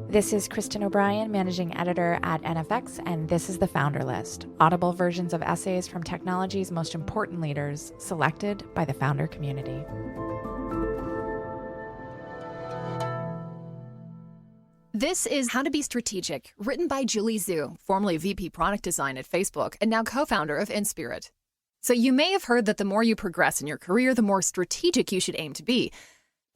This is Kristen O'Brien, Managing Editor at NFX, and this is the Founder List, audible versions of essays from technology's most important leaders, selected by the founder community. This is How to Be Strategic, written by Julie Zhuo, formerly VP Product Design at Facebook and now co-founder of InSpirit. So you may have heard that the more you progress in your career, the more strategic you should aim to be.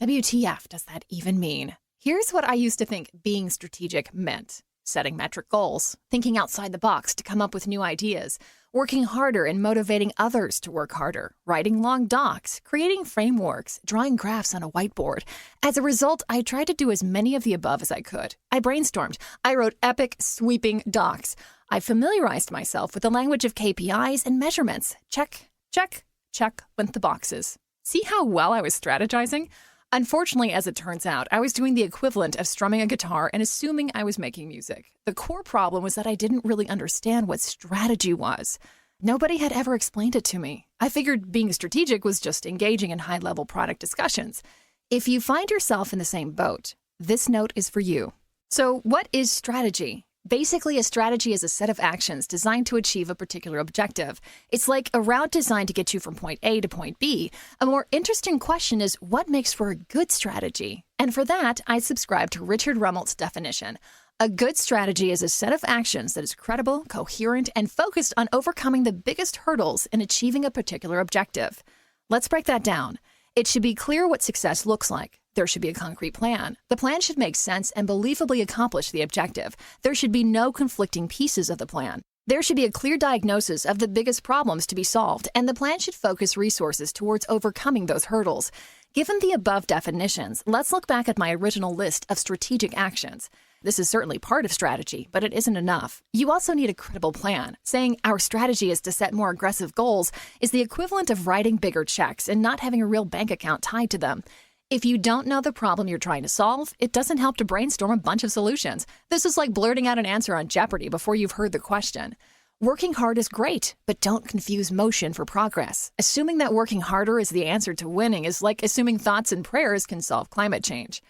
WTF does that even mean? Here's what I used to think being strategic meant. Setting metric goals, thinking outside the box to come up with new ideas, working harder and motivating others to work harder, writing long docs, creating frameworks, drawing graphs on a whiteboard. As a result, I tried to do as many of the above as I could. I brainstormed. I wrote epic, sweeping docs. I familiarized myself with the language of KPIs and measurements. Check, check, check, went the boxes. See how well I was strategizing? Unfortunately, as it turns out, I was doing the equivalent of strumming a guitar and assuming I was making music. The core problem was that I didn't really understand what strategy was. Nobody had ever explained it to me. I figured being strategic was just engaging in high-level product discussions. If you find yourself in the same boat, this note is for you. So what is strategy? Basically, a strategy is a set of actions designed to achieve a particular objective. It's like a route designed to get you from point A to point B. A more interesting question is what makes for a good strategy? And for that, I subscribe to Richard Rummelt's definition. A good strategy is a set of actions that is credible, coherent, and focused on overcoming the biggest hurdles in achieving a particular objective. Let's break that down. It should be clear what success looks like. There should be a concrete plan. The plan should make sense and believably accomplish the objective. There should be no conflicting pieces of the plan. There should be a clear diagnosis of the biggest problems to be solved, and the plan should focus resources towards overcoming those hurdles. Given the above definitions, let's look back at my original list of strategic actions. This is certainly part of strategy, but it isn't enough. You also need a credible plan. Saying our strategy is to set more aggressive goals is the equivalent of writing bigger checks and not having a real bank account tied to them. If you don't know the problem you're trying to solve, it doesn't help to brainstorm a bunch of solutions. This is like blurting out an answer on Jeopardy before you've heard the question. Working hard is great, but don't confuse motion for progress. Assuming that working harder is the answer to winning is like assuming thoughts and prayers can solve climate change.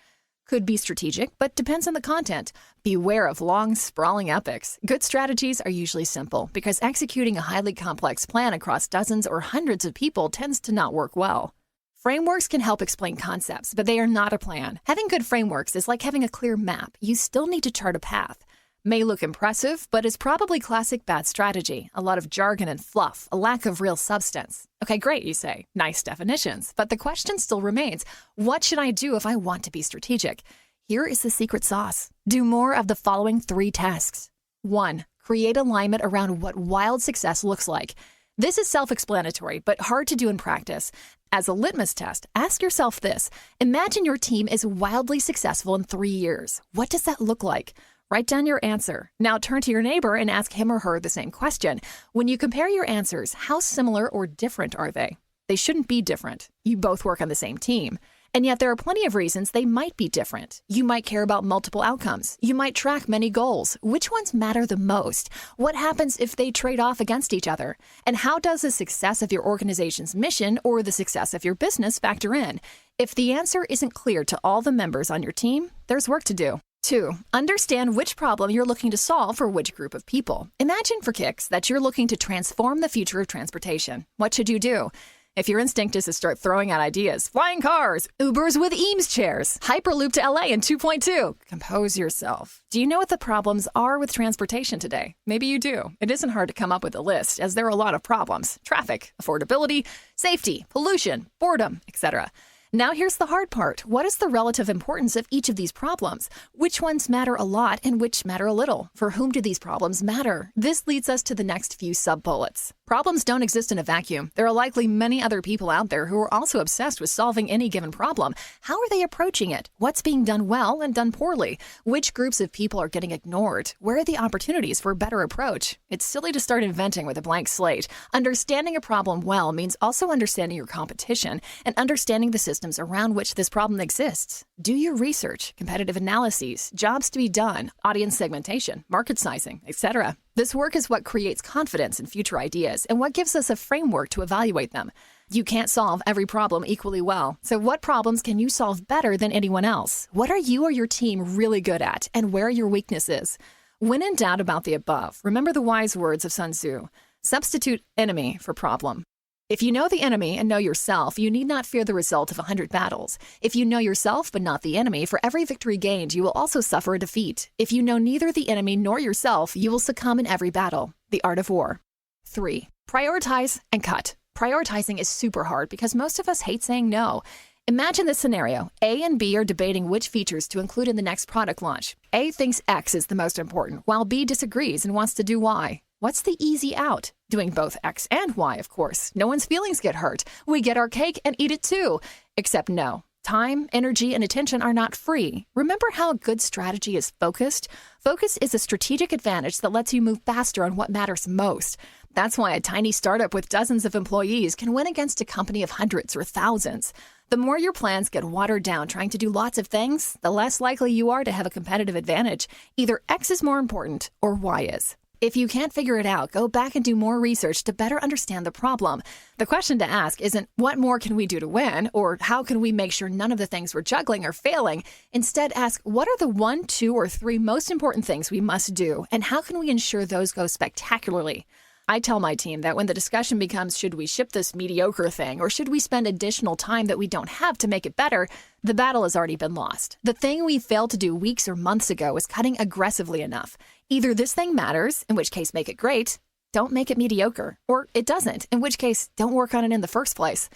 Could be strategic, but depends on the content. Beware of long, sprawling epics. Good strategies are usually simple because executing a highly complex plan across dozens or hundreds of people tends to not work well. Frameworks can help explain concepts, but they are not a plan. Having good frameworks is like having a clear map. You still need to chart a path. May look impressive, but is probably classic bad strategy. A lot of jargon and fluff, a lack of real substance. Okay, great, you say. Nice definitions. But the question still remains, what should I do if I want to be strategic? Here is the secret sauce. Do more of the following 3 tasks. 1. Create alignment around what wild success looks like. This is self-explanatory, but hard to do in practice. As a litmus test, ask yourself this. Imagine your team is wildly successful in 3 years. What does that look like? Write down your answer. Now turn to your neighbor and ask him or her the same question. When you compare your answers, how similar or different are they? They shouldn't be different. You both work on the same team. And yet there are plenty of reasons they might be different. You might care about multiple outcomes. You might track many goals. Which ones matter the most? What happens if they trade off against each other? And how does the success of your organization's mission or the success of your business factor in? If the answer isn't clear to all the members on your team, there's work to do. 2. Understand which problem you're looking to solve for which group of people. Imagine for kicks that you're looking to transform the future of transportation. What should you do? If your instinct is to start throwing out ideas, flying cars, Ubers with Eames chairs, Hyperloop to LA in 2.2, compose yourself. Do you know what the problems are with transportation today? Maybe you do. It isn't hard to come up with a list, as there are a lot of problems. Traffic, affordability, safety, pollution, boredom, etc. Now here's the hard part. What is the relative importance of each of these problems? Which ones matter a lot and which matter a little? For whom do these problems matter? This leads us to the next few sub-bullets. Problems don't exist in a vacuum. There are likely many other people out there who are also obsessed with solving any given problem. How are they approaching it? What's being done well and done poorly? Which groups of people are getting ignored? Where are the opportunities for a better approach? It's silly to start inventing with a blank slate. Understanding a problem well means also understanding your competition and understanding the systems around which this problem exists. Do your research, competitive analyses, jobs to be done, audience segmentation, market sizing, etc. This work is what creates confidence in future ideas and what gives us a framework to evaluate them. You can't solve every problem equally well. So what problems can you solve better than anyone else? What are you or your team really good at, and where are your weaknesses? When in doubt about the above, remember the wise words of Sun Tzu. Substitute enemy for problem. If you know the enemy and know yourself, you need not fear the result of 100 battles. If you know yourself but not the enemy, for every victory gained, you will also suffer a defeat. If you know neither the enemy nor yourself, you will succumb in every battle. The art of war. 3. Prioritize and cut. Prioritizing is super hard because most of us hate saying no. Imagine this scenario. A and B are debating which features to include in the next product launch. A thinks X is the most important, while B disagrees and wants to do Y. What's the easy out? Doing both X and Y, of course. No one's feelings get hurt. We get our cake and eat it too. Except no. Time, energy, and attention are not free. Remember how a good strategy is focused? Focus is a strategic advantage that lets you move faster on what matters most. That's why a tiny startup with dozens of employees can win against a company of hundreds or thousands. The more your plans get watered down trying to do lots of things, the less likely you are to have a competitive advantage. Either X is more important or Y is. If you can't figure it out, go back and do more research to better understand the problem. The question to ask isn't, what more can we do to win? Or how can we make sure none of the things we're juggling are failing? Instead, ask, what are the 1, 2, or 3 most important things we must do? And how can we ensure those go spectacularly? I tell my team that when the discussion becomes, should we ship this mediocre thing, or should we spend additional time that we don't have to make it better, the battle has already been lost. The thing we failed to do weeks or months ago is cutting aggressively enough. Either this thing matters, in which case make it great, don't make it mediocre, or it doesn't, in which case don't work on it in the first place.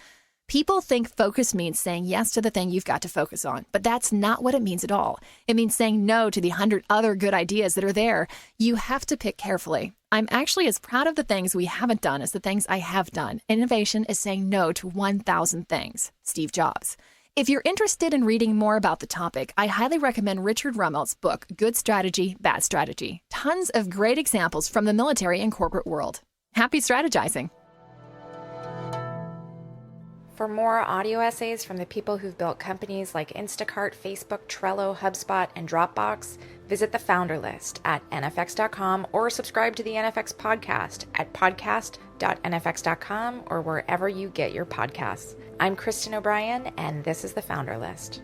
People think focus means saying yes to the thing you've got to focus on, but that's not what it means at all. It means saying no to the 100 other good ideas that are there. You have to pick carefully. I'm actually as proud of the things we haven't done as the things I have done. Innovation is saying no to 1,000 things. Steve Jobs. If you're interested in reading more about the topic, I highly recommend Richard Rummelt's book, Good Strategy, Bad Strategy. Tons of great examples from the military and corporate world. Happy strategizing. For more audio essays from the people who've built companies like Instacart, Facebook, Trello, HubSpot, and Dropbox, visit the Founder List at nfx.com or subscribe to the NFX podcast at podcast.nfx.com or wherever you get your podcasts. I'm Kristen O'Brien, and this is the Founder List.